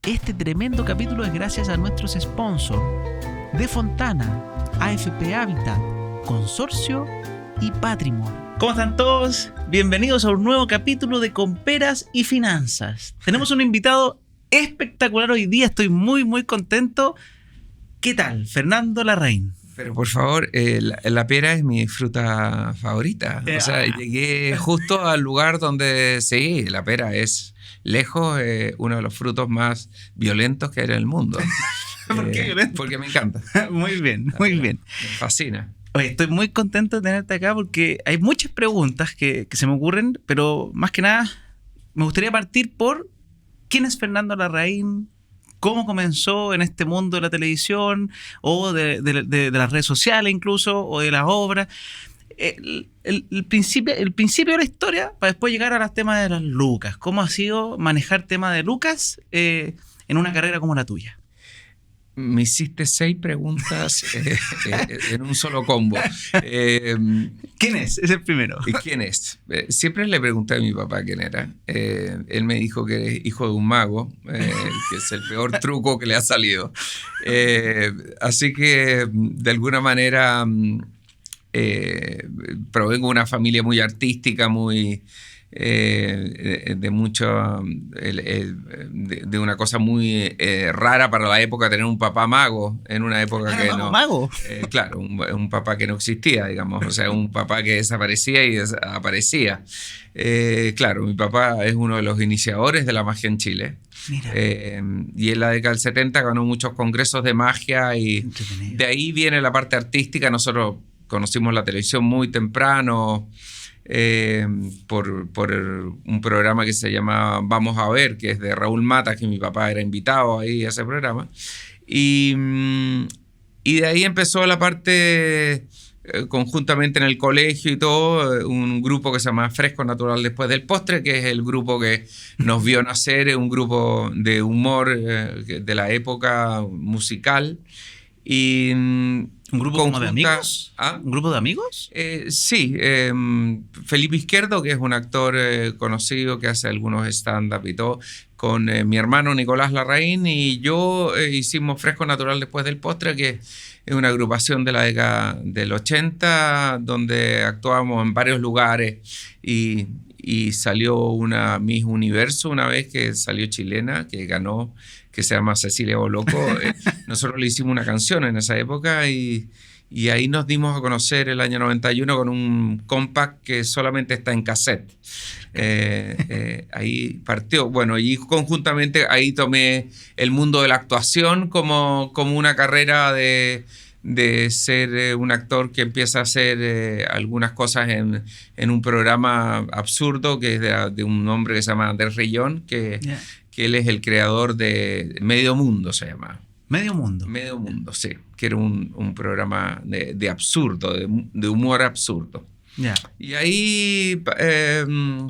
Este tremendo capítulo es gracias a nuestros sponsors de Fontana, AFP Habitat, Consorcio y Patrimonio. ¿Cómo están todos? Bienvenidos a un nuevo capítulo de Comperas y Finanzas. Tenemos un invitado espectacular hoy día, estoy muy contento. ¿Qué tal? Fernando Larraín. Pero por favor, la pera es mi fruta favorita. O sea, llegué justo al lugar donde sí, la pera es lejos uno de los frutos más violentos que hay en el mundo. ¿Por qué violento? Porque me encanta. Muy bien, muy bien. Me fascina. Oye, estoy muy contento de tenerte acá porque hay muchas preguntas que se me ocurren, pero más que nada me gustaría partir por ¿quién es Fernando Larraín? ¿Cómo comenzó en este mundo de la televisión o de las redes sociales incluso, o de las obras? El principio de la historia para después llegar a los temas de las lucas. ¿Cómo ha sido manejar temas de lucas en una carrera como la tuya? Me hiciste 6 preguntas en un solo combo. ¿Quién es? Es el primero. ¿Quién es? Siempre le pregunté a mi papá quién era. Él me dijo que es hijo de un mago, que es el peor truco que le ha salido. Así que, de alguna manera, provengo de una familia muy artística, muy... de mucho de una cosa muy rara para la época, tener un papá mago en una época que no mago. Claro, un papá que no existía, digamos, o sea, un papá que desaparecía y aparecía. Claro, mi papá es uno de los iniciadores de la magia en Chile. Mira. Y en la década del 70 ganó muchos congresos de magia y de ahí viene la parte artística. Nosotros conocimos la televisión muy temprano, por un programa que se llama Vamos a Ver, que es de Raúl Matas, que mi papá era invitado ahí a ese programa. Y de ahí empezó la parte, conjuntamente en el colegio y todo, un grupo que se llama Fresco Natural Después del Postre, que es el grupo que nos vio nacer, un grupo de humor de la época musical. Y ¿Un grupo como de amigos? ¿Ah? ¿Un grupo de amigos? Sí. Felipe Izquierdo, que es un actor conocido que hace algunos stand-up y todo, con mi hermano Nicolás Larraín y yo hicimos Fresco Natural Después del Postre, que es una agrupación de la década del 80, donde actuábamos en varios lugares y salió una Miss Universo una vez, que salió chilena, que ganó, que se llama Cecilia Boloco. Nosotros le hicimos una canción en esa época y ahí nos dimos a conocer el año 91 con un compact que solamente está en cassette. Ahí partió. Bueno, y conjuntamente ahí tomé el mundo de la actuación como una carrera de ser un actor que empieza a hacer algunas cosas en un programa absurdo que es de un hombre que se llama Andrés Rillón, que él es el creador de Medio Mundo, se llama. ¿Medio Mundo? Medio Mundo, sí, que era un programa de absurdo, de humor absurdo. Yeah. Y ahí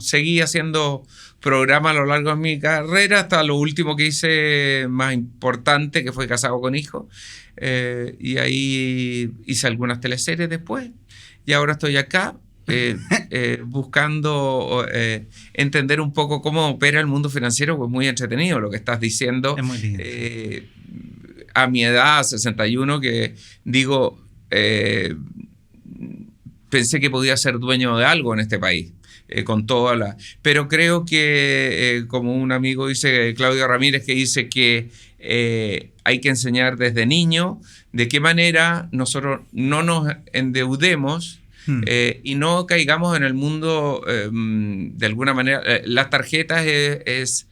seguí haciendo programas a lo largo de mi carrera, hasta lo último que hice más importante, que fue Casado con Hijos. Y ahí hice algunas teleseries después. Y ahora estoy acá buscando entender un poco cómo opera el mundo financiero, pues muy entretenido lo que estás diciendo. Es muy lindo. A mi edad, 61, que digo... pensé que podía ser dueño de algo en este país, pero creo que, como un amigo dice, Claudio Ramírez, que dice que hay que enseñar desde niño de qué manera nosotros no nos endeudemos y no caigamos en el mundo de alguna manera. Las tarjetas es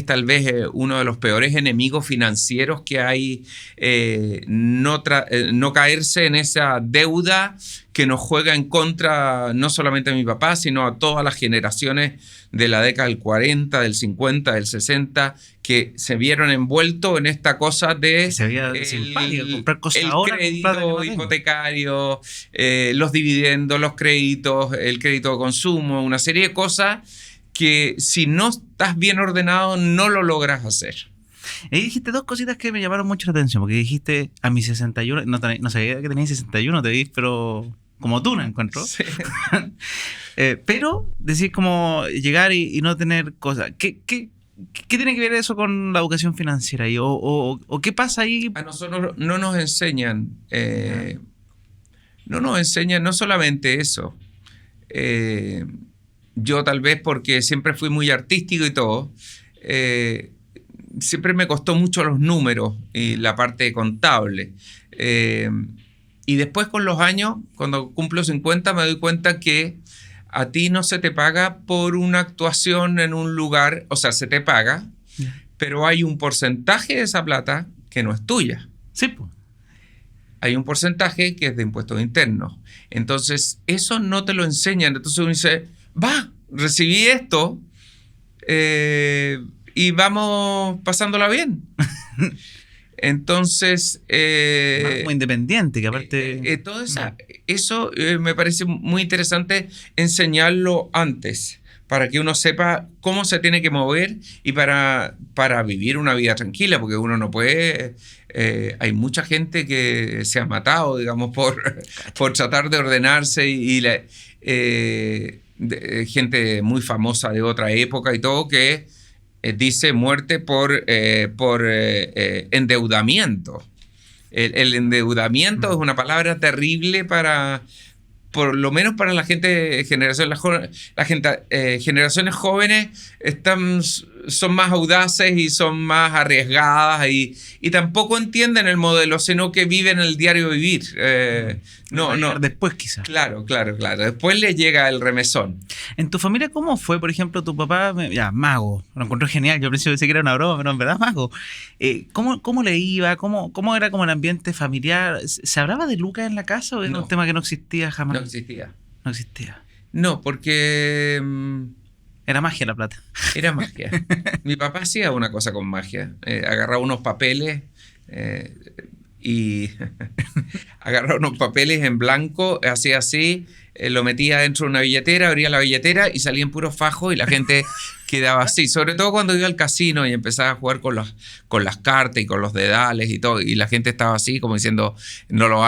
tal vez uno de los peores enemigos financieros que hay, no caerse en esa deuda que nos juega en contra no solamente a mi papá, sino a todas las generaciones de la década del 40, del 50, del 60, que se vieron envueltos en esta cosa de comprar cosas ahora, el crédito hipotecario, los dividendos, los créditos, el crédito de consumo, una serie de cosas que si no estás bien ordenado no lo logras hacer. Y dijiste 2 cositas que me llamaron mucho la atención, porque dijiste a mis 61, no sabía que tenías 61, te vi, pero como tú no encuentro. Sí. Pero decís como llegar y no tener cosas. ¿Qué ¿Qué tiene que ver eso con la educación financiera? ¿O qué pasa ahí? A nosotros no nos enseñan, no solamente eso. Yo tal vez porque siempre fui muy artístico y todo, siempre me costó mucho los números y la parte contable. Y después con los años, cuando cumplo 50, me doy cuenta que a ti no se te paga por una actuación en un lugar, o sea, se te paga, pero hay un porcentaje de esa plata que no es tuya. Sí, pues. Hay un porcentaje que es de impuestos internos. Entonces, eso no te lo enseñan. Entonces uno dice, recibí esto y vamos pasándola bien. Entonces... Como independiente, que aparte... todo eso me parece muy interesante enseñarlo antes, para que uno sepa cómo se tiene que mover y para vivir una vida tranquila, porque uno no puede... hay mucha gente que se ha matado, digamos, por tratar de ordenarse gente muy famosa de otra época y todo que dice muerte por endeudamiento. El endeudamiento es una palabra terrible por lo menos para la gente, generaciones jóvenes son más audaces y son más arriesgadas y tampoco entienden el modelo, sino que viven el diario vivir. No. Después quizás. Claro. Después les llega el remesón. ¿En tu familia cómo fue? Por ejemplo, tu papá, mago, lo encontró genial. Yo al principio pensé que era una broma, pero en verdad mago. ¿Cómo le iba? ¿Cómo era como el ambiente familiar? ¿Se hablaba de lucas en la casa o era un tema que no existía jamás? No existía. No existía. No, porque... Era magia la plata. Era magia. Mi papá hacía una cosa con magia. Agarraba unos papeles y agarraba unos papeles en blanco, hacía así, lo metía dentro de una billetera, abría la billetera y salían puros fajos y la gente quedaba así. Sobre todo cuando iba al casino y empezaba a jugar con las cartas y con los dedales y todo. Y la gente estaba así como diciendo, no lo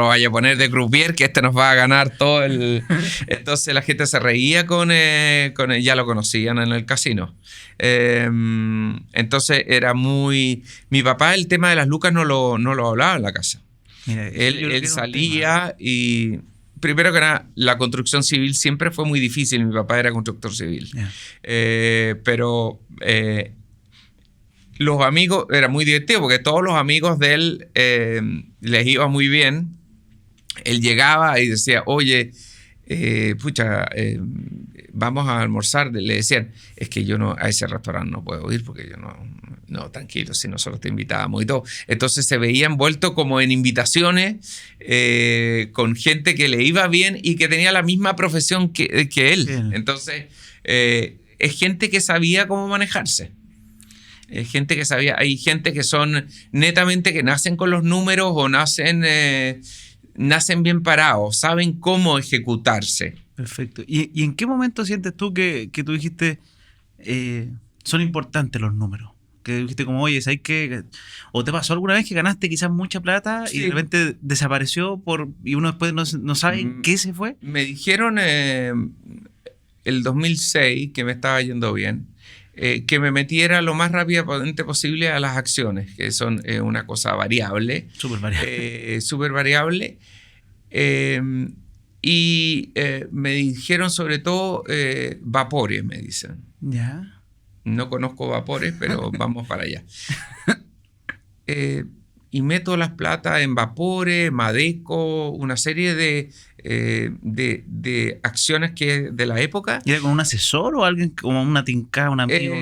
vaya a poner de croupier, que este nos va a ganar todo el... Entonces la gente se reía con él, ya lo conocían en el casino. Entonces era muy... Mi papá el tema de las lucas no lo hablaba en la casa. Mira, él salía y... Primero que nada, la construcción civil siempre fue muy difícil. Mi papá era constructor civil. Yeah. Pero los amigos, era muy divertido porque todos los amigos de él les iba muy bien. Él llegaba y decía, oye, vamos a almorzar. Le decían, es que yo a ese restaurante no puedo ir porque yo no, tranquilo, si nosotros te invitábamos y todo. Entonces se veía envuelto como en invitaciones con gente que le iba bien y que tenía la misma profesión que él. Bien. Entonces es gente que sabía cómo manejarse. Es gente que sabía. Hay gente que son netamente que nacen con los números o nacen bien parados, saben cómo ejecutarse. Perfecto. ¿Y en qué momento sientes tú que tú dijiste son importantes los números? Que dijiste como, oye, ¿sabes qué? ¿O te pasó alguna vez que ganaste quizás mucha plata y de repente desapareció y uno después no sabe en qué se fue? Me dijeron el 2006 que me estaba yendo bien, que me metiera lo más rápidamente posible a las acciones, que son una cosa variable. Súper variable. Súper variable. Y me dijeron sobre todo vapores, me dicen. Ya. No conozco vapores, pero vamos para allá. Y meto las plata en vapores, Madeco, una serie de acciones que de la época. ¿Y era con un asesor o alguien como una tincada, un amigo?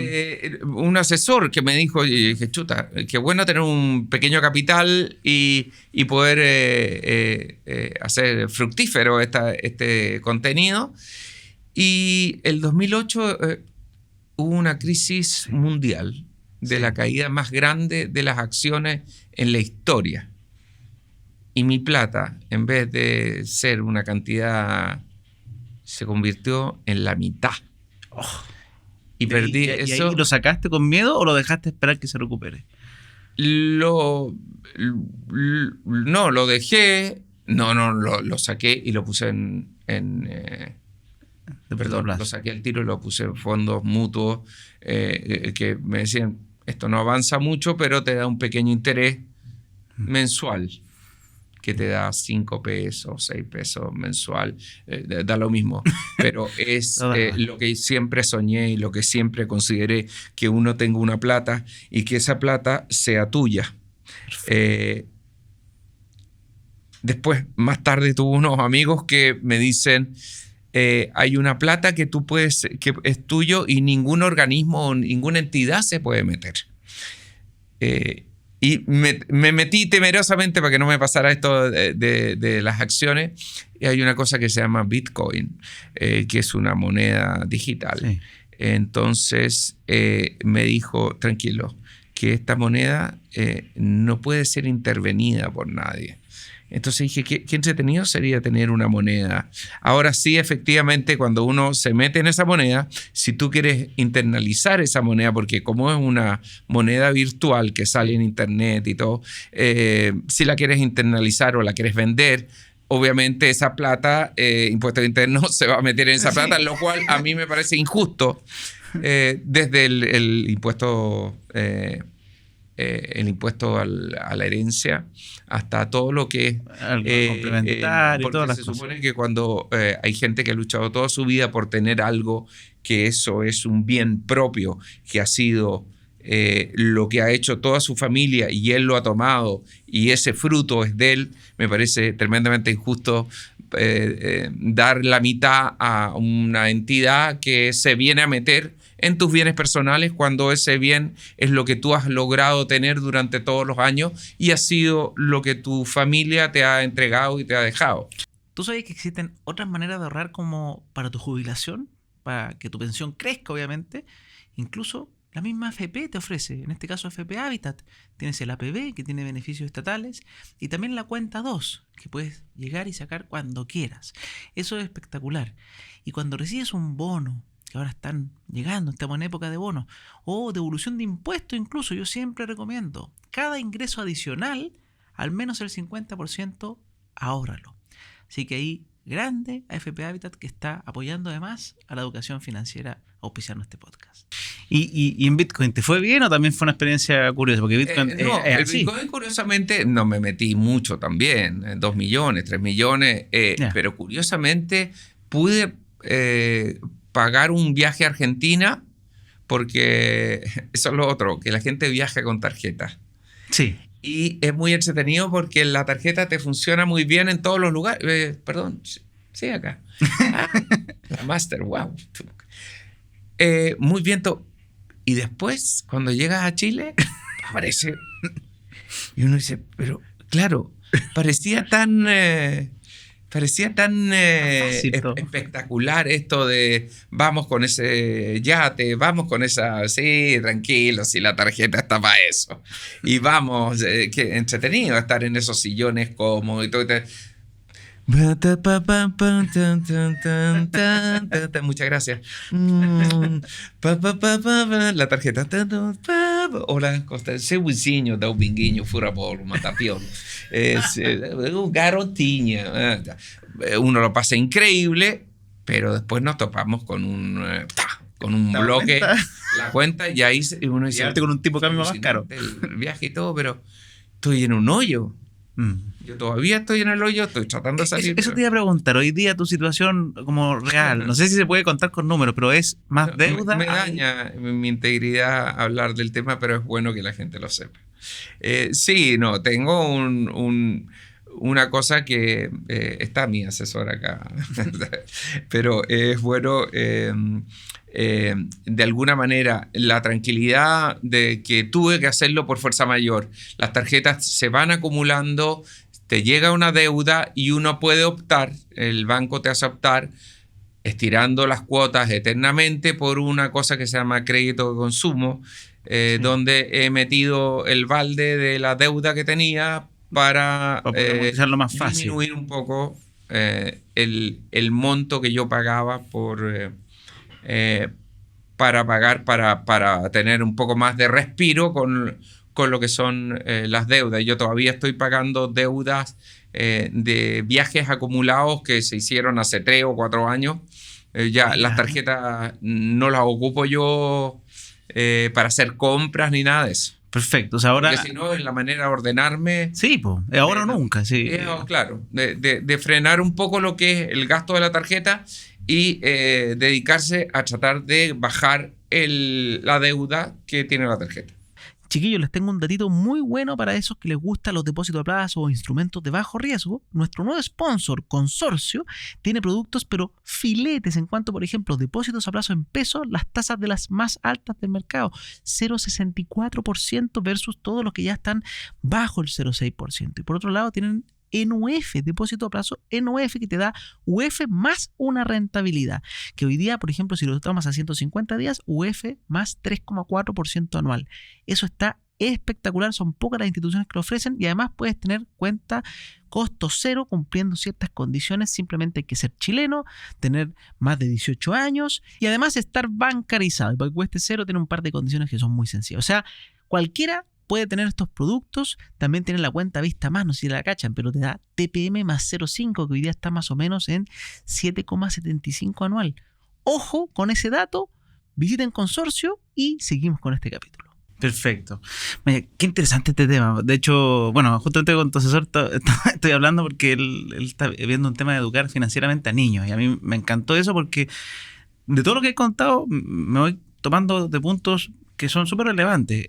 Un asesor que me dijo, y dije, chuta, qué bueno tener un pequeño capital y poder hacer fructífero este contenido. Y el 2008 hubo una crisis mundial de la caída más grande de las acciones en la historia. Y mi plata, en vez de ser una cantidad, se convirtió en la mitad. Oh. Y perdí eso. ¿Y ahí lo sacaste con miedo o lo dejaste esperar que se recupere? No, lo dejé. No, lo saqué y lo puse en corto plazo. Lo saqué al tiro y lo puse en fondos mutuos que me decían, esto no avanza mucho, pero te da un pequeño interés mensual, que te da 5 pesos, 6 pesos mensual, da lo mismo, pero es lo que siempre soñé y lo que siempre consideré, que uno tenga una plata y que esa plata sea tuya. Después, más tarde, tuve unos amigos que me dicen, hay una plata que tú puedes, que es tuyo y ningún organismo o ninguna entidad se puede meter. Y me metí temerosamente para que no me pasara esto de las acciones. Y hay una cosa que se llama Bitcoin, que es una moneda digital. Sí. Entonces me dijo, tranquilo, que esta moneda no puede ser intervenida por nadie. Entonces dije, ¿qué entretenido sería tener una moneda? Ahora sí, efectivamente, cuando uno se mete en esa moneda, si tú quieres internalizar esa moneda, porque como es una moneda virtual que sale en internet y todo, si la quieres internalizar o la quieres vender, obviamente esa plata, impuestos internos, se va a meter en esa plata, lo cual a mí me parece injusto desde el impuesto... el impuesto a la herencia, hasta todo lo que es complementar y todas las cosas. Se supone que cuando hay gente que ha luchado toda su vida por tener algo, que eso es un bien propio, que ha sido lo que ha hecho toda su familia y él lo ha tomado y ese fruto es de él, me parece tremendamente injusto dar la mitad a una entidad que se viene a meter en tus bienes personales cuando ese bien es lo que tú has logrado tener durante todos los años y ha sido lo que tu familia te ha entregado y te ha dejado. ¿Tú sabes que existen otras maneras de ahorrar como para tu jubilación? Para que tu pensión crezca, obviamente. Incluso la misma AFP te ofrece, en este caso AFP Habitat. Tienes el APB, que tiene beneficios estatales, y también la cuenta 2, que puedes llegar y sacar cuando quieras. Eso es espectacular. Y cuando recibes un bono, que ahora están llegando, estamos en época de bonos, o devolución de impuestos incluso, yo siempre recomiendo, cada ingreso adicional, al menos el 50%, ahórralo. Así que ahí, grande AFP Habitat, que está apoyando además a la educación financiera, auspiciando este podcast. ¿Y en Bitcoin te fue bien o también fue una experiencia curiosa? Porque Bitcoin el Bitcoin, curiosamente, no me metí mucho también, 2 millones, 3 millones, pero curiosamente pude... pagar un viaje a Argentina, porque eso es lo otro, que la gente viaja con tarjeta. Sí. Y es muy entretenido porque la tarjeta te funciona muy bien en todos los lugares. Perdón, sí, acá. La Master, wow. Muy bien. Y después, cuando llegas a Chile, aparece. Y uno dice, pero claro, parecía tan espectacular esto de vamos con ese yate, vamos con esa, sí, tranquilo, si la tarjeta está para eso. Y vamos, qué entretenido estar en esos sillones cómodos y todo. Muchas gracias. La tarjeta. Hola, Costa. Seguizinho da o binguinho furabolo, matapiolo. Un garotinha. Uno lo pasa increíble, pero después nos topamos con un bloque, la cuenta, y ahí uno dice, con un tipo de cambio más caro. El viaje y todo, pero estoy en un hoyo. Yo todavía estoy en el hoyo, estoy tratando de salir. Eso te iba a preguntar, hoy día tu situación como real, no sé si se puede contar con números, pero es más deuda. Me daña mi integridad hablar del tema, pero es bueno que la gente lo sepa. Sí, no, tengo una cosa que está mi asesor acá, pero es bueno, de alguna manera, la tranquilidad de que tuve que hacerlo por fuerza mayor. Las tarjetas se van acumulando, te llega una deuda y uno puede optar, el banco te hace optar, estirando las cuotas eternamente por una cosa que se llama crédito de consumo, sí, donde he metido el balde de la deuda que tenía para hacerlo más fácil, disminuir un poco el monto que yo pagaba para pagar, para tener un poco más de respiro con lo que son las deudas. Yo todavía estoy pagando deudas de viajes acumulados que se hicieron hace 3 o 4 años, Ya las tarjetas no las ocupo yo para hacer compras ni nada de eso. Perfecto. O sea, ahora... Porque si no, en la manera de ordenarme... Sí, pues, ahora o nunca, sí. Claro, de frenar un poco lo que es el gasto de la tarjeta y dedicarse a tratar de bajar la deuda que tiene la tarjeta. Chiquillos, les tengo un datito muy bueno para esos que les gustan los depósitos a plazo o instrumentos de bajo riesgo. Nuestro nuevo sponsor, Consorcio, tiene productos pero filetes en cuanto, por ejemplo, depósitos a plazo en pesos, las tasas de las más altas del mercado, 0,64% versus todos los que ya están bajo el 0,6%. Y por otro lado tienen NUF, depósito a plazo NUF, que te da UF más una rentabilidad, que hoy día, por ejemplo, si lo tomas a 150 días, UF más 3,4% anual. Eso está espectacular, son pocas las instituciones que lo ofrecen y además puedes tener cuenta costo cero cumpliendo ciertas condiciones. Simplemente hay que ser chileno, tener más de 18 años y además estar bancarizado. Y para que cueste cero tiene un par de condiciones que son muy sencillas. O sea, cualquiera puede tener estos productos. También tienen la cuenta vista más, no sé si la cachan, pero te da TPM más 0,5, que hoy día está más o menos en 7,75 anual. Ojo con ese dato, visiten Consorcio y seguimos con este capítulo. Perfecto. Oye, qué interesante este tema. De hecho, bueno, justamente con tu asesor estoy hablando porque él está viendo un tema de educar financieramente a niños y a mí me encantó eso porque de todo lo que he contado me voy tomando de puntos que son súper relevantes.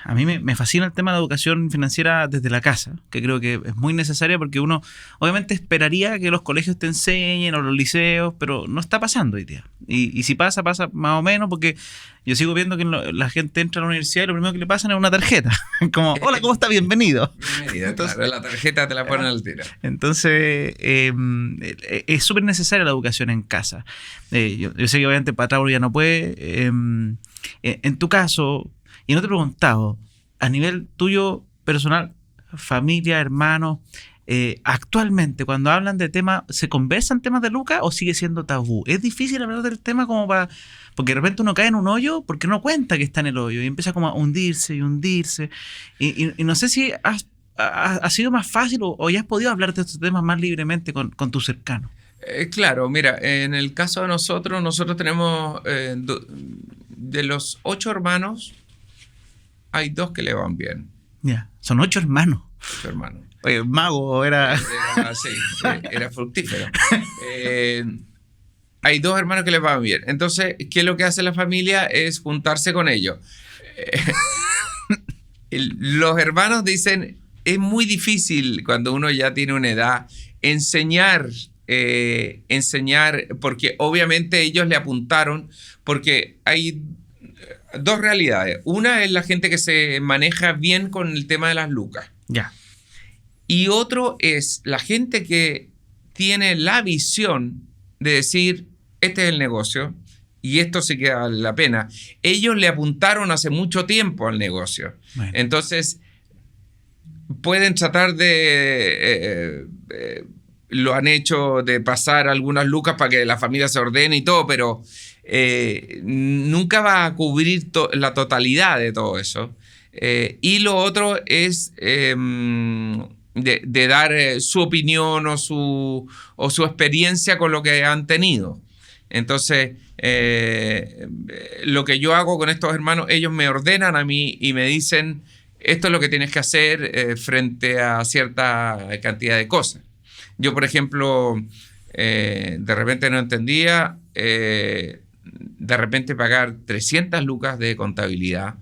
A mí me fascina el tema de la educación financiera desde la casa, que creo que es muy necesaria porque uno obviamente esperaría que los colegios te enseñen o los liceos, pero no está pasando hoy día. Y si pasa más o menos porque yo sigo viendo que la gente entra a la universidad y lo primero que le pasan es una tarjeta. Como, hola, ¿cómo está? Bienvenido. Bienvenido, entonces, claro, la tarjeta te la ponen al tiro. Entonces, es súper necesaria la educación en casa. Yo sé que obviamente Patrao ya no puede. En tu caso... Y no te he preguntado, a nivel tuyo personal, familia, hermanos, actualmente cuando hablan de temas, ¿se conversan temas de lucas o sigue siendo tabú? ¿Es difícil hablar del tema como para...? Porque de repente uno cae en un hoyo porque no cuenta que está en el hoyo y empieza como a hundirse y hundirse. Y no sé si ha sido más fácil o ya has podido hablar de estos temas más libremente con tus cercanos. Claro, mira, en el caso de nosotros tenemos de los 8 hermanos, hay 2 que le van bien. Ya, son 8 hermanos. 8 hermanos. Oye, mago era... Sí, era fructífero. Hay 2 hermanos que les van bien. Entonces, ¿qué es lo que hace la familia? Es juntarse con ellos. Los hermanos dicen, es muy difícil cuando uno ya tiene una edad enseñar, porque obviamente ellos le apuntaron, porque hay 2 realidades. Una es la gente que se maneja bien con el tema de las lucas. Ya. Y otro es la gente que tiene la visión de decir, este es el negocio y esto sí que vale la pena. Ellos le apuntaron hace mucho tiempo al negocio. Bueno. Entonces, pueden tratar lo han hecho de pasar algunas lucas para que la familia se ordene y todo, pero nunca va a cubrir la totalidad de todo eso. Y lo otro es de dar su opinión o su experiencia con lo que han tenido. Entonces, lo que yo hago con estos hermanos, ellos me ordenan a mí y me dicen, esto es lo que tienes que hacer frente a cierta cantidad de cosas. Yo, por ejemplo, de repente no entendía, de repente pagar 300 lucas de contabilidad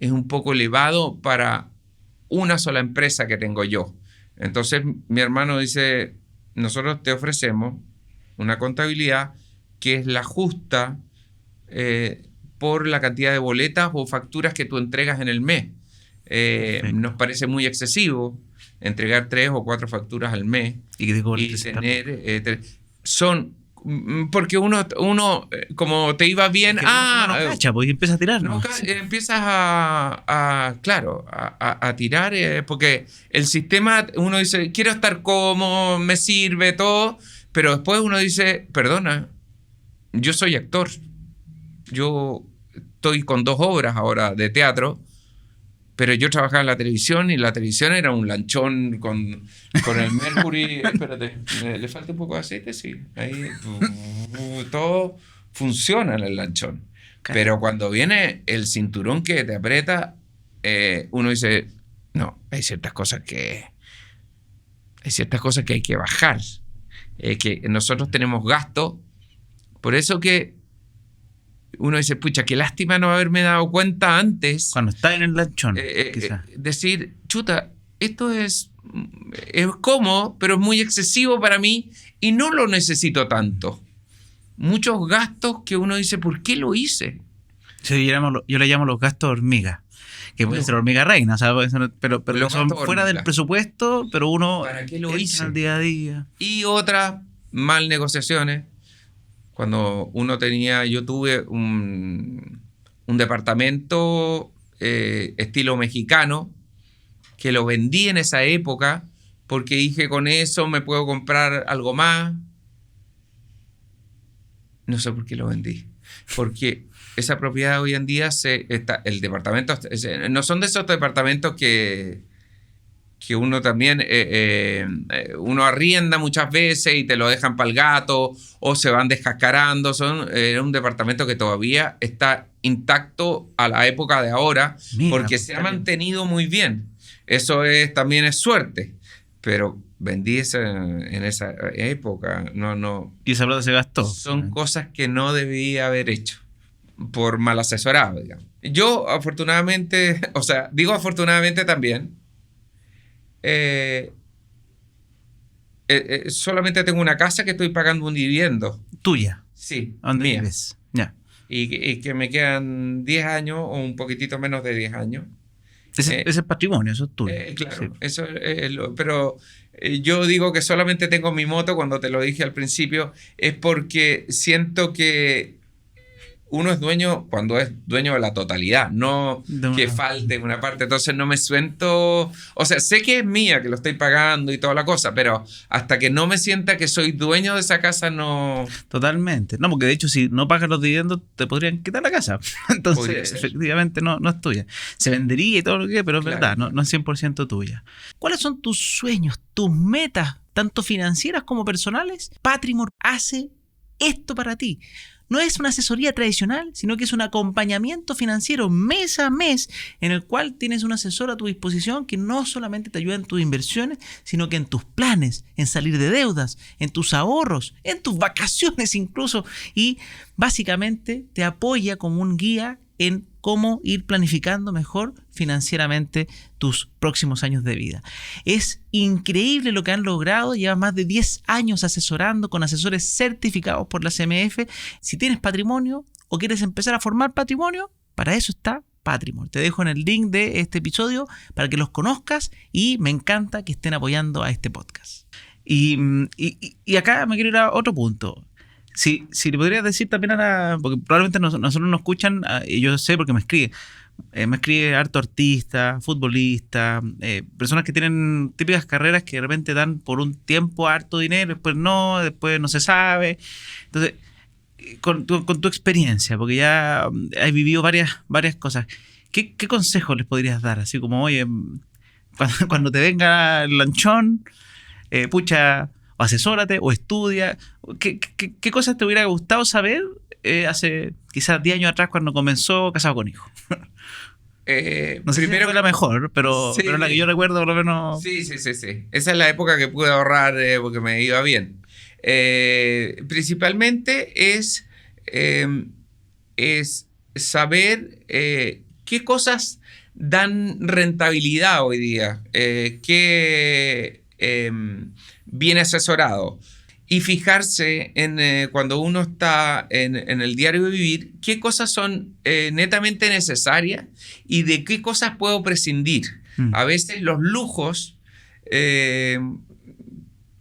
es un poco elevado para una sola empresa que tengo yo. Entonces mi hermano dice, nosotros te ofrecemos una contabilidad que es la justa por la cantidad de boletas o facturas que tú entregas en el mes. Nos parece muy excesivo entregar 3 o 4 facturas al mes y tener porque uno como te iba bien, no cacha, pues, y empieza a tirar, ¿no? Empiezas a tirar, porque el sistema, uno dice, quiero estar cómodo, me sirve todo, pero después uno dice, perdona, yo soy actor, yo estoy con 2 obras ahora de teatro, Pero yo trabajaba en la televisión y la televisión era un lanchón con el Mercury. Espérate, ¿le falta un poco de aceite? Sí. Ahí todo funciona en el lanchón. Pero cuando viene el cinturón que te aprieta, uno dice, no, hay ciertas cosas que hay que bajar. Que nosotros tenemos gastos. Por eso que uno dice, pucha, qué lástima no haberme dado cuenta antes. Cuando está en el lanchón, quizás. Decir, chuta, esto es cómodo, pero es muy excesivo para mí y no lo necesito tanto. Muchos gastos que uno dice, ¿por qué lo hice? Sí, yo le llamo los gastos hormiga, que pueden ser hormiga reina, ¿sabes? Pero son fuera del presupuesto, pero uno ¿para qué lo hice? Al día a día. Y otras mal negociaciones. Cuando yo tuve un departamento estilo mexicano que lo vendí en esa época porque dije, con eso me puedo comprar algo más. No sé por qué lo vendí. Porque esa propiedad hoy en día el departamento no son de esos departamentos que uno también uno arrienda muchas veces y te lo dejan para el gato o se van descascarando. Era un departamento que todavía está intacto a la época de ahora. Mira, porque se ha mantenido muy bien. Eso también es suerte. Pero vendí en esa época. No. ¿Y esa plata se gastó? Son cosas que no debía haber hecho por mal asesorado, digamos. Yo afortunadamente, digo afortunadamente también, solamente tengo una casa que estoy pagando un dividendo. ¿Tuya? Sí, ¿Dónde mía. vives? Ya. Y que me quedan 10 años o un poquitito menos de 10 años. Ese es patrimonio, eso es tuyo. Claro, sí. Eso pero yo digo que solamente tengo mi moto, cuando te lo dije al principio, es porque siento que uno es dueño cuando es dueño de la totalidad, no que falte una parte. Entonces no me siento... sé que es mía, que lo estoy pagando y toda la cosa, pero hasta que no me sienta que soy dueño de esa casa, no... Totalmente. No, porque de hecho si no pagas los dividendos te podrían quitar la casa. Entonces efectivamente no es tuya. Se vendería y todo lo que, pero es verdad, no es 100% tuya. ¿Cuáles son tus sueños, tus metas, tanto financieras como personales? Patrimor hace esto para ti. No es una asesoría tradicional, sino que es un acompañamiento financiero mes a mes en el cual tienes un asesor a tu disposición que no solamente te ayuda en tus inversiones, sino que en tus planes, en salir de deudas, en tus ahorros, en tus vacaciones incluso, y básicamente te apoya como un guía en cómo ir planificando mejor financieramente tus próximos años de vida. Es increíble lo que han logrado. Llevan más de 10 años asesorando con asesores certificados por la CMF. Si tienes patrimonio o quieres empezar a formar patrimonio, para eso está Patrimor. Te dejo en el link de este episodio para que los conozcas y me encanta que estén apoyando a este podcast. Y acá me quiero ir a otro punto. Si le podrías decir también porque probablemente nosotros nos escuchan, y yo sé porque me escribe harto artista, futbolista, personas que tienen típicas carreras que de repente dan por un tiempo harto dinero, después no se sabe. Entonces, con tu experiencia, porque ya has vivido varias cosas, ¿qué consejos les podrías dar? Así como, oye, cuando te venga el lanchón, o asesórate, o estudia. ¿Qué cosas te hubiera gustado saber hace quizás 10 años atrás cuando comenzó Casado con Hijos? No sé si fue la mejor, pero la que yo recuerdo por lo menos... Sí. Esa es la época que pude ahorrar porque me iba bien. Principalmente es saber qué cosas dan rentabilidad hoy día, qué bien asesorado, y fijarse en cuando uno está en el diario de vivir, qué cosas son netamente necesarias y de qué cosas puedo prescindir. A veces los lujos,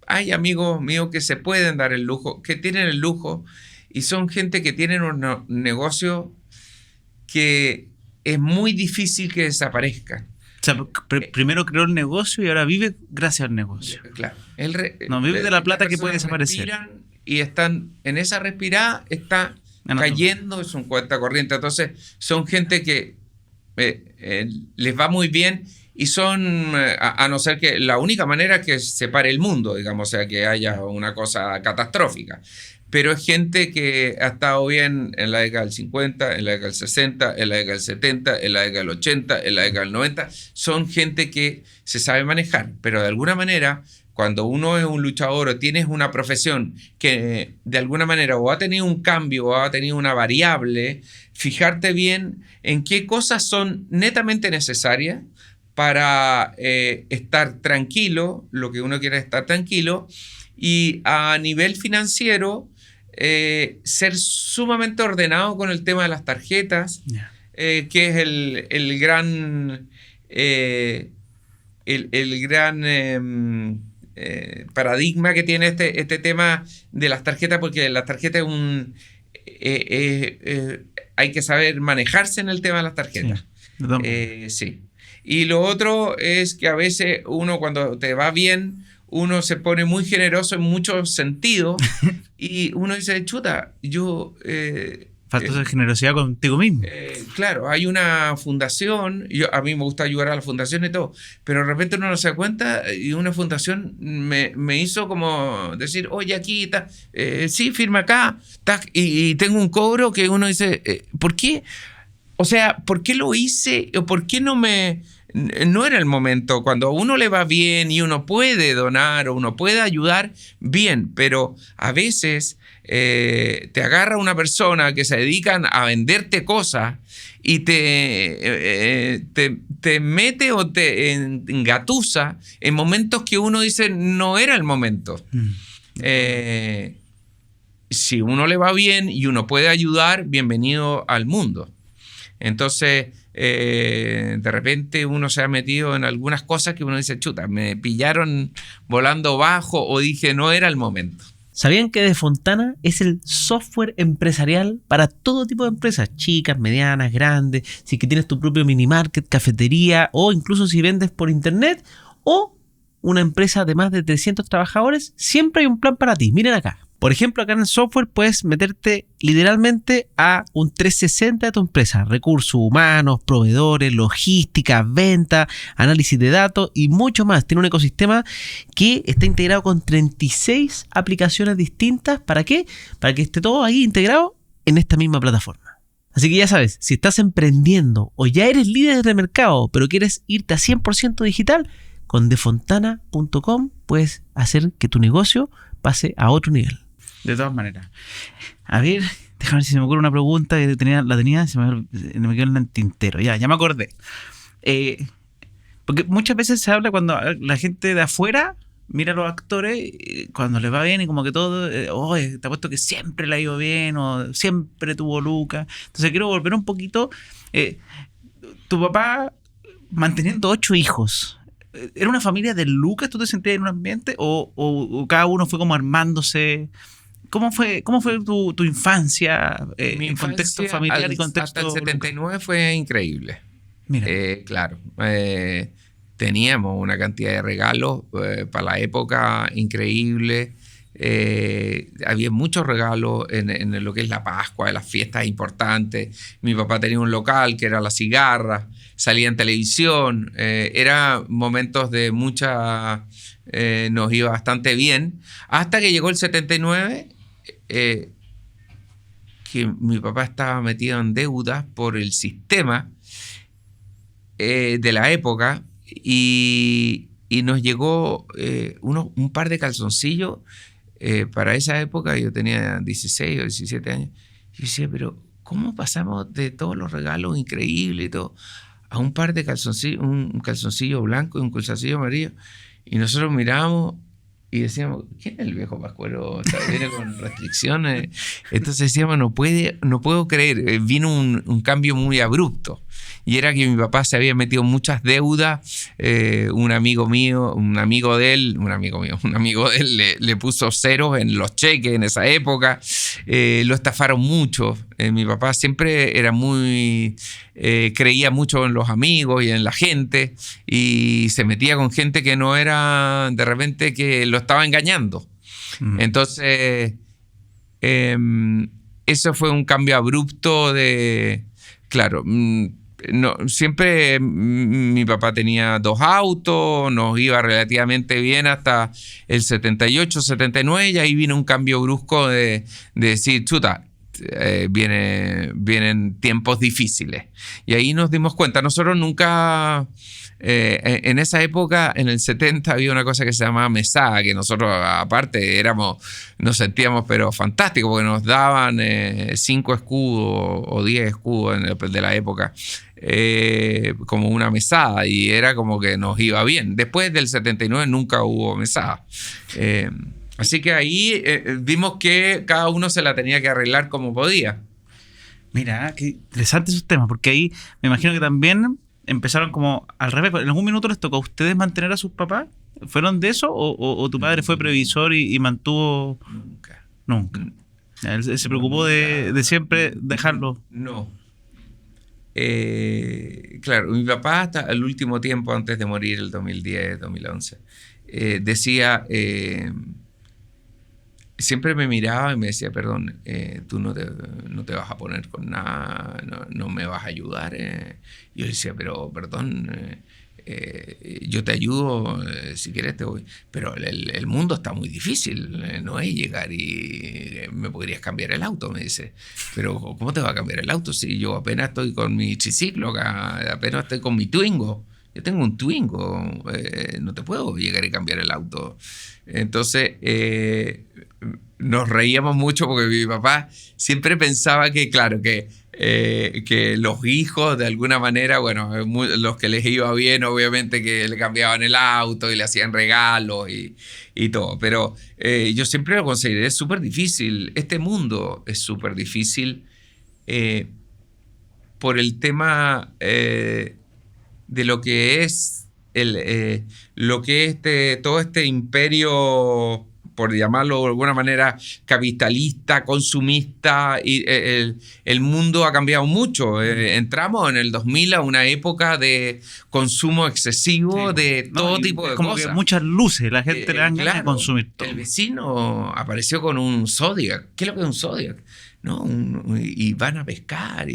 hay amigos míos que se pueden dar el lujo, que tienen el lujo, y son gente que tienen un negocio que es muy difícil que desaparezca. O sea, primero creó el negocio y ahora vive gracias al negocio. Claro. Vive de la plata que puede desaparecer. Y están en esa respirada, está cayendo, es un cuenta corriente. Entonces, son gente que les va muy bien y son, a no ser que la única manera es que se pare el mundo, digamos, o sea, que haya una cosa catastrófica. Pero es gente que ha estado bien en la década del 50, en la década del 60, en la década del 70, en la década del 80, en la década del 90. Son gente que se sabe manejar, pero de alguna manera, cuando uno es un luchador o tienes una profesión que de alguna manera o ha tenido un cambio o ha tenido una variable, fijarte bien en qué cosas son netamente necesarias para estar tranquilo, lo que uno quiere es estar tranquilo, y a nivel financiero, ser sumamente ordenado con el tema de las tarjetas, que es el gran paradigma que tiene este tema de las tarjetas, porque la tarjeta es hay que saber manejarse en el tema de las tarjetas. Sí. Y lo otro es que a veces uno, cuando te va bien, uno se pone muy generoso en muchos sentidos y uno dice, chuta, yo... Falta de generosidad contigo mismo. Claro, hay una fundación, a mí me gusta ayudar a la fundación y todo, pero de repente uno no se da cuenta y una fundación me hizo como decir, oye, aquí está, sí, firma acá, y tengo un cobro que uno dice, ¿por qué? O sea, ¿por qué lo hice? ¿O por qué no era el momento? Cuando a uno le va bien y uno puede donar o uno puede ayudar, bien, pero a veces te agarra una persona que se dedican a venderte cosas y te mete o te engatusa en momentos que uno dice no era el momento. Si uno le va bien y uno puede ayudar, bienvenido al mundo. Entonces, de repente uno se ha metido en algunas cosas que uno dice, chuta, me pillaron volando bajo o dije, no era el momento. ¿Sabían que Defontana es el software empresarial para todo tipo de empresas? Chicas, medianas, grandes, si es que tienes tu propio mini market, cafetería o incluso si vendes por internet o una empresa de más de 300 trabajadores, siempre hay un plan para ti. Miren acá. Por ejemplo, acá en el software puedes meterte literalmente a un 360 de tu empresa. Recursos humanos, proveedores, logística, venta, análisis de datos y mucho más. Tiene un ecosistema que está integrado con 36 aplicaciones distintas. ¿Para qué? Para que esté todo ahí integrado en esta misma plataforma. Así que ya sabes, si estás emprendiendo o ya eres líder de mercado, pero quieres irte a 100% digital, con defontana.com puedes hacer que tu negocio pase a otro nivel. De todas maneras. A ver, déjame ver si se me ocurre una pregunta que la tenía, se me quedó en el tintero. Ya me acordé. Porque muchas veces se habla cuando la gente de afuera mira a los actores, cuando les va bien y como que todo, te apuesto que siempre le ha ido bien o siempre tuvo lucas. Entonces quiero volver un poquito. Tu papá manteniendo 8 hijos. ¿Era una familia de lucas? ¿Tú te sentías en un ambiente? ¿O cada uno fue como armándose? ¿Cómo fue tu infancia? Mi en contexto familiar y contexto... Hasta el 79 fue increíble. Mira. Claro. Teníamos una cantidad de regalos para la época increíble. Había muchos regalos en lo que es la Pascua, en las fiestas importantes. Mi papá tenía un local que era La Cigarra, salía en televisión. Era momentos de mucha... nos iba bastante bien. Hasta que llegó el 79, que mi papá estaba metido en deudas por el sistema de la época y nos llegó un par de calzoncillos. Para esa época yo tenía 16 o 17 años. Yo decía, pero ¿cómo pasamos de todos los regalos increíbles y todo a un par de calzoncillos, un calzoncillo blanco y un calzoncillo amarillo? Y nosotros miramos y decíamos, ¿quién es el viejo Pascuero? Viene con restricciones. Entonces decíamos, no puedo creer. Vino un cambio muy abrupto. Y era que mi papá se había metido en muchas deudas. Un amigo de él le puso ceros en los cheques en esa época. Lo estafaron mucho. Mi papá siempre era creía mucho en los amigos y en la gente. Y se metía con gente que no era, de repente, que lo estaba engañando. Entonces, eso fue un cambio abrupto de... Claro, no, siempre mi papá tenía 2 autos, nos iba relativamente bien hasta el 78, 79, y ahí vino un cambio brusco de decir, chuta, vienen tiempos difíciles. Y ahí nos dimos cuenta, nosotros nunca... en esa época, en el 70, había una cosa que se llamaba mesada, que nosotros aparte nos sentíamos pero fantásticos, porque nos daban 5 escudos o 10 escudos de la época, como una mesada, y era como que nos iba bien. Después del 79 nunca hubo mesada. Así que ahí vimos que cada uno se la tenía que arreglar como podía. Mira, qué interesante esos temas, porque ahí me imagino que también empezaron como al revés. ¿En algún minuto les tocó a ustedes mantener a sus papás? ¿Fueron de eso? ¿O tu padre fue previsor y mantuvo? Nunca. Él se preocupó de siempre dejarlo. No. Claro, mi papá hasta el último tiempo antes de morir, el 2010, 2011, decía... siempre me miraba y me decía, perdón, tú no te vas a poner con nada, no me vas a ayudar. Yo decía, pero perdón, yo te ayudo, si quieres te voy. Pero el mundo está muy difícil, no es llegar y me podrías cambiar el auto, me dice. Pero ¿cómo te va a cambiar el auto si yo apenas estoy con mi triciclo acá, apenas estoy con mi Twingo? Yo tengo un Twingo, no te puedo llegar y cambiar el auto. Entonces nos reíamos mucho porque mi papá siempre pensaba que, claro, que los hijos de alguna manera, bueno, los que les iba bien, obviamente que le cambiaban el auto y le hacían regalos y todo. Pero yo siempre lo consideré súper difícil. Este mundo es súper difícil por el tema... de lo que es todo este imperio, por llamarlo de alguna manera, capitalista, consumista, y el mundo ha cambiado mucho. Entramos en el 2000 a una época de consumo excesivo de todo tipo de como cosas. Que muchas luces, la gente le dan ganas de consumir todo. El vecino apareció con un Zodiac. ¿Qué es lo que es un Zodiac? ¿No? Y van a pescar.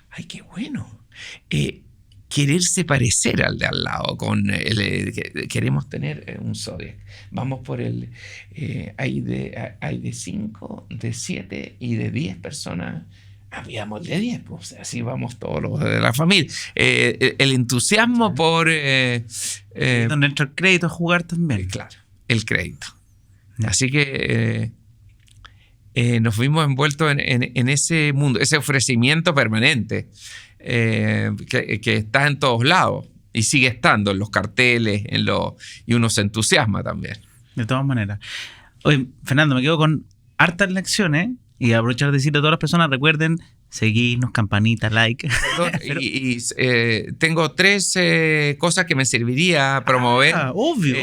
¡Ay, qué bueno! Quererse parecer al de al lado, queremos tener un Zodiac. Vamos por hay de 5, de 7 y de 10 personas. Habíamos de 10, pues así vamos todos los de la familia. El entusiasmo por... donde entra el crédito a jugar también. Claro, el crédito. Así que nos vimos envueltos en ese mundo, ese ofrecimiento permanente. Que está en todos lados y sigue estando en los carteles, y uno se entusiasma también. De todas maneras. Oye, Fernando, me quedo con hartas lecciones y aprovechar de decirle a todas las personas, recuerden seguirnos, campanita, like. Tengo 3 cosas que me serviría promover. Obvio.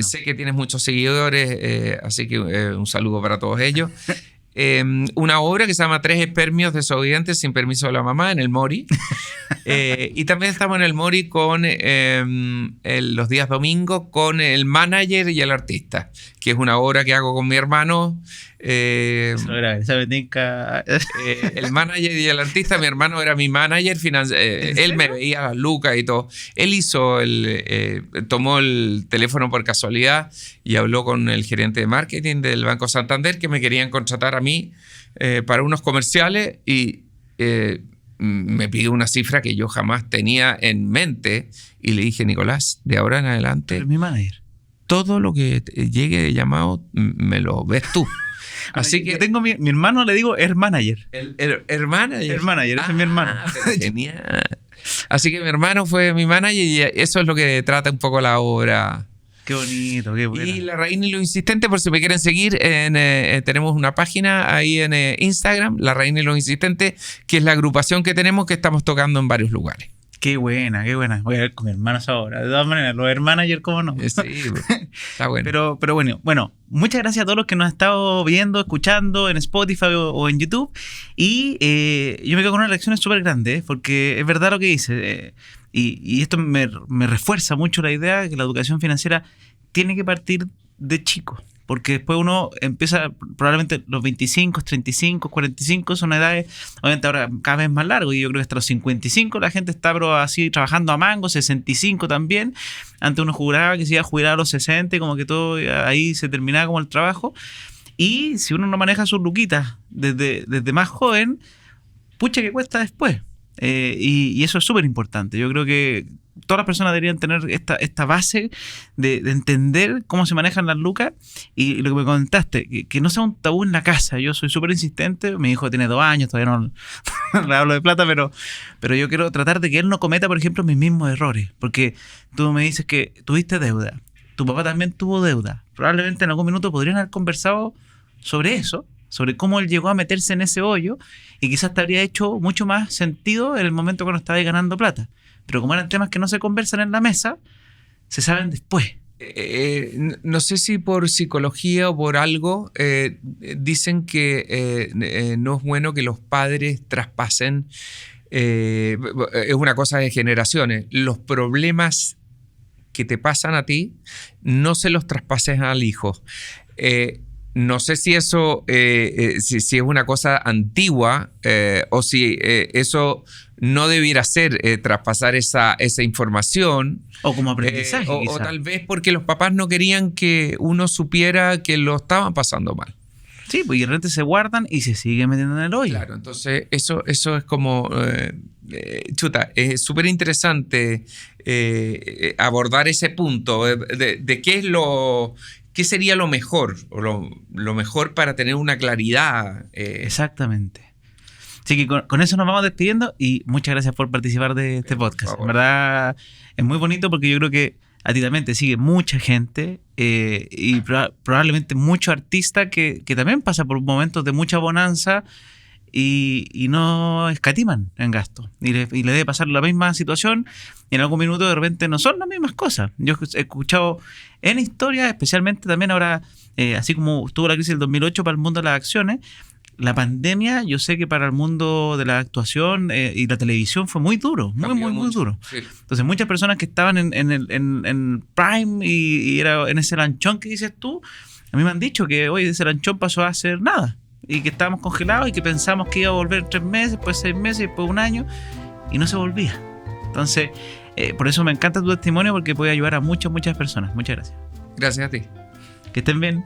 Sé que tienes muchos seguidores, así que un saludo para todos ellos. Una obra que se llama 3 espermios desobedientes sin permiso de la mamá en el Mori. Y también estamos en el Mori con los días domingos con el manager y el artista, que es una obra que hago con mi hermano. El manager y el artista, mi hermano era mi manager, él me veía las lucas y todo. Él tomó el teléfono por casualidad y habló con el gerente de marketing del Banco Santander, que me querían contratar a mí para unos comerciales, y me pidió una cifra que yo jamás tenía en mente, y le dije, Nicolás, de ahora en adelante, pero mi manager, todo lo que llegue de llamado me lo ves tú. Así que yo tengo mi hermano, le digo manager. El manager. El manager, ese es mi hermano. Genial. Así que mi hermano fue mi manager, y eso es lo que trata un poco la obra. Qué bonito, qué bueno. Y La Raíz y lo Insistente, por si me quieren seguir, tenemos una página ahí en Instagram, La Raíz y lo Insistente, que es la agrupación que tenemos, que estamos tocando en varios lugares. Qué buena. Voy a ver con mis hermanos ahora. De todas maneras, los hermanagers, ¿cómo no? Sí, está bueno. Pero bueno, muchas gracias a todos los que nos han estado viendo, escuchando en Spotify o en YouTube. Y yo me quedo con unas lecciones súper grandes, porque es verdad lo que dice. Y esto me refuerza mucho la idea de que la educación financiera tiene que partir de chico. porque después uno empieza, probablemente los 25, 35, 45 son edades, obviamente ahora cada vez más largo, y yo creo que hasta los 55 la gente está pero así trabajando a mango, 65 también. Antes uno juraba que se iba a jubilar a los 60 y como que todo ahí se terminaba como el trabajo. Y si uno no maneja sus luquitas desde más joven, pucha que cuesta después. Y eso es súper importante. Yo creo que todas las personas deberían tener esta base de entender cómo se manejan las lucas. Y lo que me comentaste, que no sea un tabú en la casa. Yo soy súper insistente. Mi hijo tiene 2 años, todavía no le hablo de plata, pero yo quiero tratar de que él no cometa, por ejemplo, mis mismos errores. Porque tú me dices que tuviste deuda. Tu papá también tuvo deuda. Probablemente en algún minuto podrían haber conversado sobre eso, sobre cómo él llegó a meterse en ese hoyo, y quizás te habría hecho mucho más sentido en el momento cuando estabas ganando plata. Pero como eran temas que no se conversan en la mesa, se saben después. No sé si por psicología o por algo, dicen que no es bueno que los padres traspasen, es una cosa de generaciones, los problemas que te pasan a ti, no se los traspases al hijo. No sé si eso si es una cosa antigua o si eso no debiera ser traspasar esa información. O como aprendizaje. O tal vez porque los papás no querían que uno supiera que lo estaban pasando mal. Sí, pues y de repente se guardan y se sigue metiendo en el hoyo. Claro, entonces eso es como... chuta, es súper interesante abordar ese punto de qué es ¿qué sería lo mejor? O lo mejor para tener una claridad. Exactamente. Así que con eso nos vamos despidiendo y muchas gracias por participar de este podcast. En verdad es muy bonito porque yo creo que a ti también te sigue mucha gente y probablemente muchos artistas que también pasan por momentos de mucha bonanza y no escatiman en gasto. Y le debe pasar la misma situación y en algún minuto de repente no son las mismas cosas. Yo he escuchado en historia, especialmente también ahora, así como estuvo la crisis del 2008 para el mundo de las acciones, la pandemia, yo sé que para el mundo de la actuación y la televisión fue muy duro, muy duro. Sí. Entonces muchas personas que estaban en Prime y era en ese lanchón que dices tú, a mí me han dicho que hoy ese lanchón pasó a ser nada y que estábamos congelados y que pensamos que iba a volver 3 meses, después 6 meses, después 1 año y no se volvía. Entonces, por eso me encanta tu testimonio porque puede ayudar a muchas personas. Muchas gracias. Gracias a ti. Que estén bien.